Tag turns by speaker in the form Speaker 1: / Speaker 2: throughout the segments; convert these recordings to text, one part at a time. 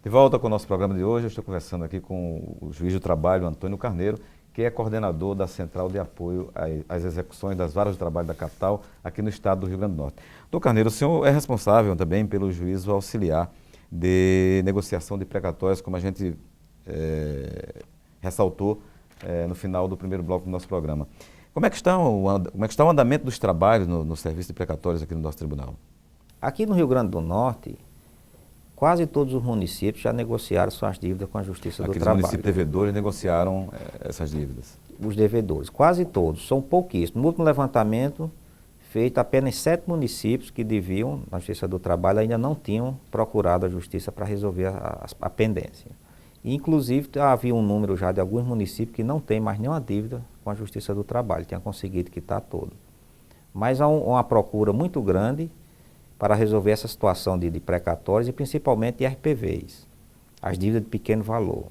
Speaker 1: De volta com o nosso programa de hoje, eu estou conversando aqui com o juiz do trabalho, Antônio Carneiro, que é coordenador da Central de Apoio às Execuções das Varas de Trabalho da capital, aqui no estado do Rio Grande do Norte. Doutor Carneiro, o senhor é responsável também pelo juízo auxiliar de negociação de precatórios, como a gente ressaltou no final do primeiro bloco do nosso programa. Como é que está o andamento dos trabalhos no serviço de precatórios aqui no nosso tribunal?
Speaker 2: Aqui no Rio Grande do Norte, quase todos os municípios já negociaram suas dívidas com a Justiça do Trabalho.
Speaker 1: Os municípios devedores negociaram essas dívidas?
Speaker 2: Os devedores, quase todos, são pouquíssimos. No último levantamento feito, apenas 7 municípios que deviam na Justiça do Trabalho ainda não tinham procurado a Justiça para resolver a pendência. E, inclusive, havia um número já de alguns municípios que não tem mais nenhuma dívida com a Justiça do Trabalho, tinha conseguido quitar todo. Mas há uma procura muito grande para resolver essa situação de precatórios e principalmente de RPVs, as dívidas de pequeno valor.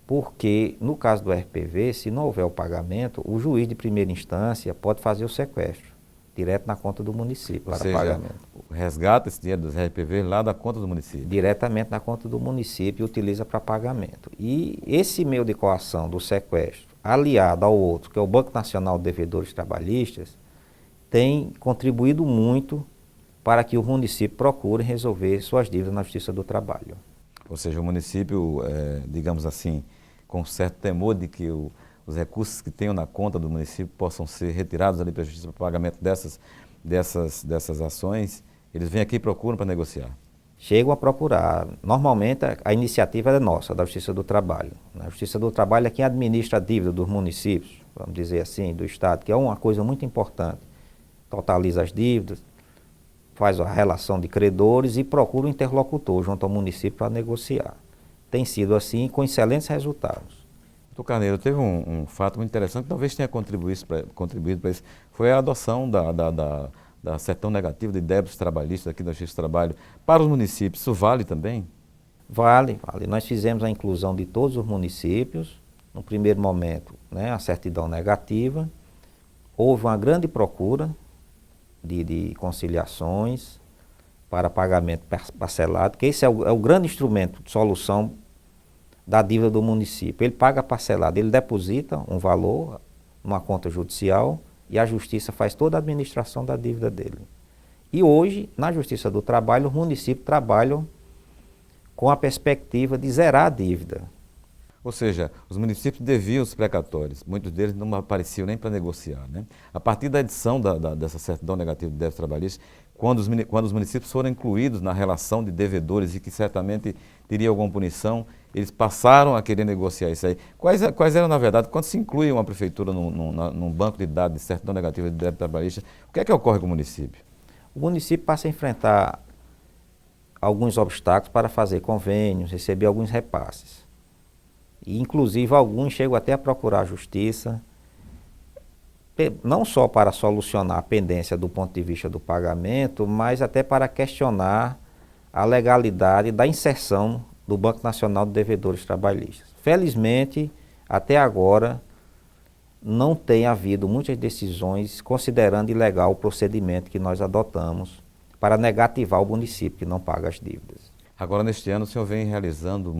Speaker 2: Porque, no caso do RPV, se não houver o pagamento, o juiz de primeira instância pode fazer o sequestro, direto na conta do município, para pagamento.
Speaker 1: Resgata esse dinheiro dos RPV lá da conta do município?
Speaker 2: Diretamente na conta do município e utiliza para pagamento. E esse meio de coação do sequestro, aliado ao outro, que é o Banco Nacional de Devedores Trabalhistas, tem contribuído muito para que o município procure resolver suas dívidas na Justiça do Trabalho.
Speaker 1: Ou seja, o município, digamos assim, com certo temor de que os recursos que tenham na conta do município possam ser retirados ali para a Justiça para pagamento dessas ações, eles vêm aqui e procuram para negociar?
Speaker 2: Chegam a procurar. Normalmente a iniciativa é nossa, da Justiça do Trabalho. A Justiça do Trabalho é quem administra a dívida dos municípios, vamos dizer assim, do Estado, que é uma coisa muito importante. Totaliza as dívidas, faz a relação de credores e procura o interlocutor junto ao município para negociar. Tem sido assim com excelentes resultados.
Speaker 1: Doutor Carneiro, teve um fato muito interessante que talvez tenha contribuído para isso, foi a adoção da certidão negativa de débitos trabalhistas aqui da Justiça do Trabalho para os municípios. Isso vale também?
Speaker 2: Vale. Nós fizemos a inclusão de todos os municípios, no primeiro momento, a certidão negativa. Houve uma grande procura de conciliações para pagamento parcelado, que esse é o grande instrumento de solução da dívida do município. Ele paga parcelado, ele deposita um valor numa conta judicial e a Justiça faz toda a administração da dívida dele. E hoje, na Justiça do Trabalho, os municípios trabalham com a perspectiva de zerar a dívida.
Speaker 1: Ou seja, os municípios deviam os precatórios, muitos deles não apareciam nem para negociar, né? A partir da edição dessa certidão negativa de débitos trabalhistas, quando os municípios foram incluídos na relação de devedores e que certamente teria alguma punição, eles passaram a querer negociar isso aí. Quais eram, na verdade, quando se inclui uma prefeitura num banco de dados de certidão negativa de débito trabalhista, o que é que ocorre com o município?
Speaker 2: O município passa a enfrentar alguns obstáculos para fazer convênios, receber alguns repasses. E, inclusive, alguns chegam até a procurar a Justiça, não só para solucionar a pendência do ponto de vista do pagamento, mas até para questionar a legalidade da inserção do Banco Nacional de Devedores Trabalhistas. Felizmente, até agora, não tem havido muitas decisões considerando ilegal o procedimento que nós adotamos para negativar o município que não paga as dívidas.
Speaker 1: Agora, neste ano, o senhor vem realizando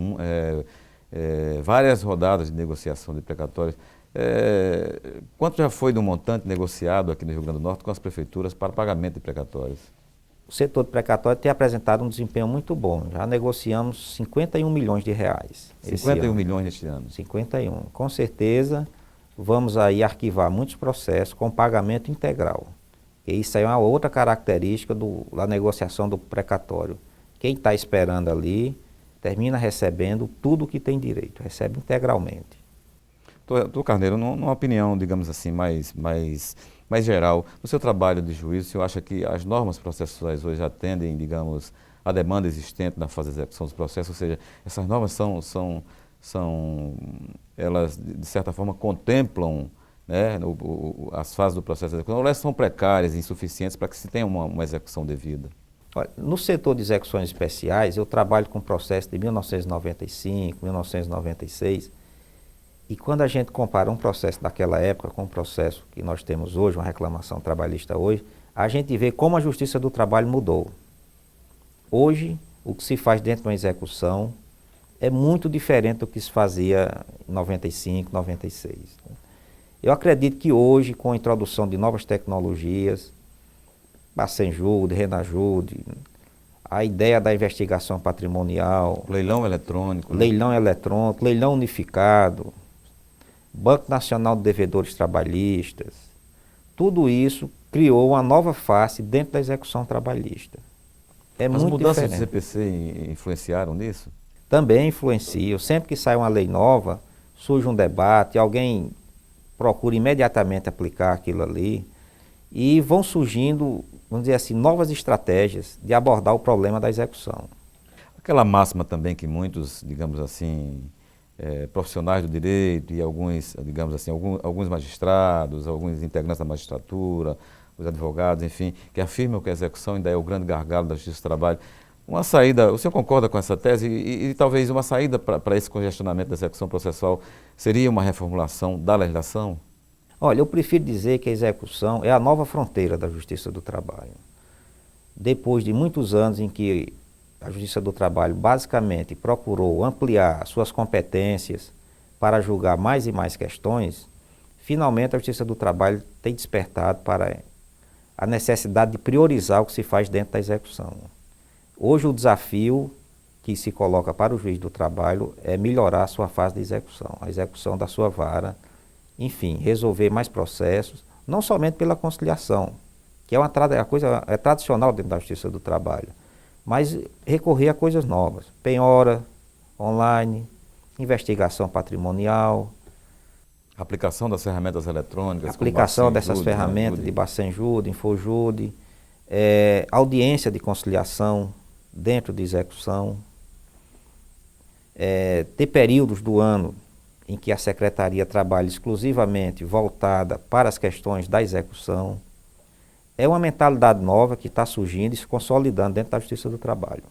Speaker 1: várias rodadas de negociação de precatórios. Quanto já foi do montante negociado aqui no Rio Grande do Norte com as prefeituras para pagamento de precatórios?
Speaker 2: O setor de precatório tem apresentado um desempenho muito bom. Já negociamos 51 milhões de reais.
Speaker 1: 51 milhões neste ano?
Speaker 2: 51. Com certeza, vamos aí arquivar muitos processos com pagamento integral. E isso aí é uma outra característica da negociação do precatório. Quem está esperando ali termina recebendo tudo o que tem direito, recebe integralmente.
Speaker 1: Doutor Carneiro, numa opinião, digamos assim, mais geral, no seu trabalho de juiz, o senhor acha que as normas processuais hoje atendem, digamos, a demanda existente na fase de execução dos processos, ou seja, essas normas elas, de certa forma, contemplam, né, as fases do processo de execução, ou elas são precárias e insuficientes para que se tenha uma execução devida?
Speaker 2: Olha, no setor de execuções especiais, eu trabalho com processo de 1995, 1996, e quando a gente compara um processo daquela época com o processo que nós temos hoje, uma reclamação trabalhista hoje, a gente vê como a Justiça do Trabalho mudou. Hoje, o que se faz dentro de uma execução é muito diferente do que se fazia em 95, 96. Eu acredito que hoje, com a introdução de novas tecnologias, Bacenjude, Renajude, a ideia da investigação patrimonial,
Speaker 1: Leilão eletrônico.
Speaker 2: leilão eletrônico, leilão unificado, Banco Nacional de Devedores Trabalhistas, tudo isso criou uma nova face dentro da execução trabalhista. É
Speaker 1: As
Speaker 2: muito
Speaker 1: mudanças do
Speaker 2: diferente.
Speaker 1: CPC influenciaram nisso?
Speaker 2: Também influenciam. Sempre que sai uma lei nova, surge um debate, alguém procura imediatamente aplicar aquilo ali e vão surgindo, vamos dizer assim, novas estratégias de abordar o problema da execução.
Speaker 1: Aquela máxima também que muitos, digamos assim, profissionais do direito e alguns, digamos assim, alguns magistrados, alguns integrantes da magistratura, os advogados, enfim, que afirmam que a execução ainda é o grande gargalo da Justiça do Trabalho. Uma saída, o senhor concorda com essa tese? E talvez uma saída para esse congestionamento da execução processual seria uma reformulação da legislação?
Speaker 2: Olha, eu prefiro dizer que a execução é a nova fronteira da Justiça do Trabalho. Depois de muitos anos em que a Justiça do Trabalho basicamente procurou ampliar suas competências para julgar mais e mais questões, finalmente a Justiça do Trabalho tem despertado para a necessidade de priorizar o que se faz dentro da execução. Hoje o desafio que se coloca para o juiz do trabalho é melhorar a sua fase de execução, a execução da sua vara, enfim, resolver mais processos, não somente pela conciliação, que é uma coisa tradicional dentro da Justiça do Trabalho, mas recorrer a coisas novas, penhora online, investigação patrimonial,
Speaker 1: Aplicação das ferramentas eletrônicas.
Speaker 2: aplicação
Speaker 1: como
Speaker 2: dessas
Speaker 1: Bacenjude,
Speaker 2: ferramentas
Speaker 1: Renajude.
Speaker 2: de Bacenjude, Infojude, audiência de conciliação dentro de execução, ter períodos do ano em que a Secretaria trabalha exclusivamente voltada para as questões da execução. É uma mentalidade nova que está surgindo e se consolidando dentro da Justiça do Trabalho.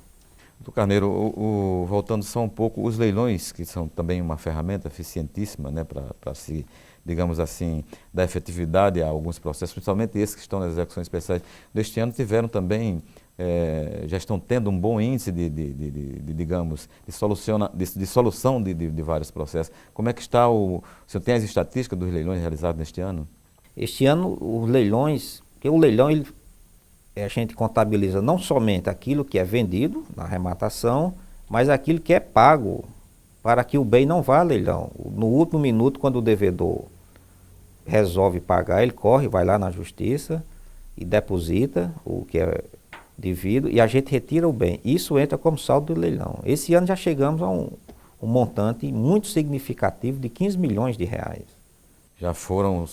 Speaker 1: Doutor Carneiro, voltando só um pouco, os leilões, que são também uma ferramenta eficientíssima, né, para se, digamos assim, dar efetividade a alguns processos, principalmente esses que estão nas execuções especiais, deste ano tiveram também, já estão tendo um bom índice digamos, de solução de vários processos. Como é que está o senhor tem as estatísticas dos leilões realizados neste ano?
Speaker 2: Este ano, os leilões, porque o leilão, a gente contabiliza não somente aquilo que é vendido na arrematação, mas aquilo que é pago para que o bem não vá a leilão. No último minuto, quando o devedor resolve pagar, ele corre, vai lá na justiça e deposita o que é devido e a gente retira o bem. Isso entra como saldo do leilão. Esse ano já chegamos a um montante muito significativo de 15 milhões de reais.
Speaker 1: Já foram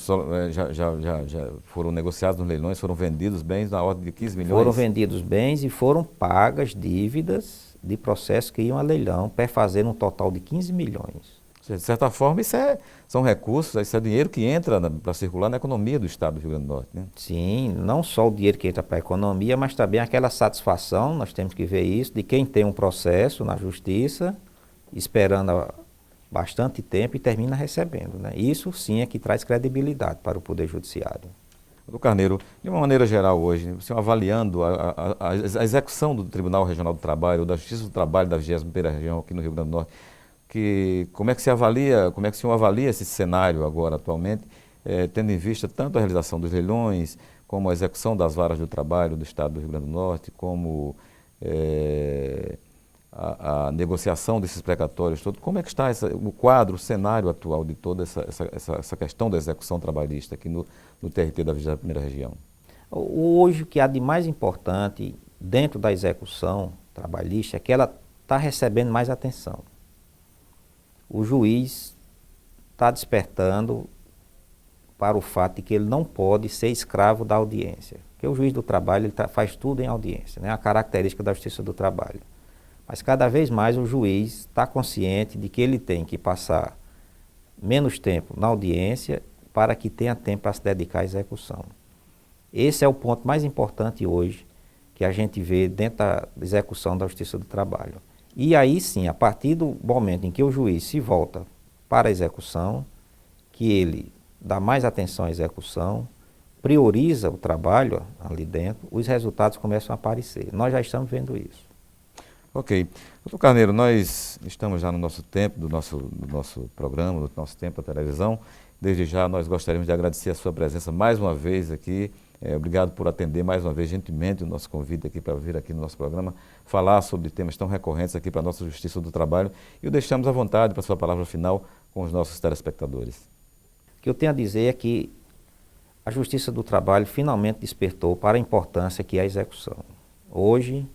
Speaker 1: negociados nos leilões, foram vendidos bens na ordem de 15 milhões?
Speaker 2: Foram vendidos bens e foram pagas dívidas de processos que iam a leilão, perfazendo um total de 15 milhões.
Speaker 1: De certa forma, são recursos, isso é dinheiro que entra para circular na economia do Estado do Rio Grande do Norte, né?
Speaker 2: Sim, não só o dinheiro que entra para a economia, mas também aquela satisfação, nós temos que ver isso, de quem tem um processo na justiça, esperando bastante tempo e termina recebendo, né? Isso sim é que traz credibilidade para o Poder Judiciário.
Speaker 1: Doutor Carneiro, de uma maneira geral hoje, o senhor avaliando a execução do Tribunal Regional do Trabalho, ou da Justiça do Trabalho da 21ª Região aqui no Rio Grande do Norte, como é que o senhor avalia esse cenário agora, atualmente, tendo em vista tanto a realização dos leilões, como a execução das varas do trabalho do Estado do Rio Grande do Norte, como a negociação desses precatórios todos, como é que está o quadro, o cenário atual de toda essa questão da execução trabalhista aqui no TRT da 21ª Região?
Speaker 2: Hoje o que há de mais importante dentro da execução trabalhista é que ela está recebendo mais atenção. O juiz está despertando para o fato de que ele não pode ser escravo da audiência. Porque o juiz do trabalho ele faz tudo em audiência, né? A característica da Justiça do Trabalho. Mas cada vez mais o juiz está consciente de que ele tem que passar menos tempo na audiência para que tenha tempo para se dedicar à execução. Esse é o ponto mais importante hoje que a gente vê dentro da execução da Justiça do Trabalho. E aí sim, a partir do momento em que o juiz se volta para a execução, que ele dá mais atenção à execução, prioriza o trabalho ali dentro, os resultados começam a aparecer. Nós já estamos vendo isso.
Speaker 1: Ok. Doutor Carneiro, nós estamos já no nosso tempo, do nosso programa, do nosso tempo da televisão. Desde já nós gostaríamos de agradecer a sua presença mais uma vez aqui. Obrigado por atender mais uma vez gentilmente o nosso convite aqui para vir aqui no nosso programa, falar sobre temas tão recorrentes aqui para a nossa Justiça do Trabalho. E o deixamos à vontade para a sua palavra final com os nossos telespectadores.
Speaker 2: O que eu tenho a dizer é que a Justiça do Trabalho finalmente despertou para a importância que é a execução. Hoje,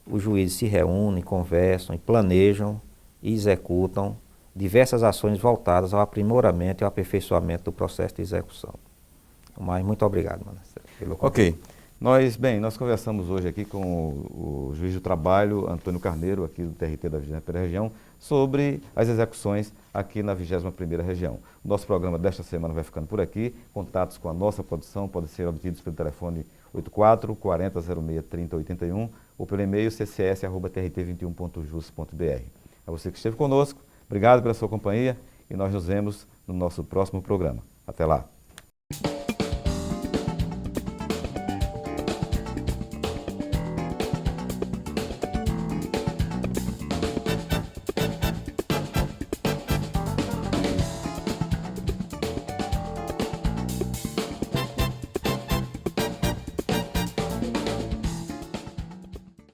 Speaker 2: os juízes se reúnem, conversam e planejam e executam diversas ações voltadas ao aprimoramento e ao aperfeiçoamento do processo de execução. Mas muito obrigado, Manassés, pelo convite.
Speaker 1: Ok. Nós conversamos hoje aqui com o juiz do trabalho, Antônio Carneiro, aqui do TRT da 21ª Região, sobre as execuções aqui na 21ª Região. O nosso programa desta semana vai ficando por aqui. Contatos com a nossa produção podem ser obtidos pelo telefone 84 40 06 30 81 ou pelo e-mail ccs@trt21.jus.br. A você que esteve conosco, obrigado pela sua companhia e nós nos vemos no nosso próximo programa. Até lá!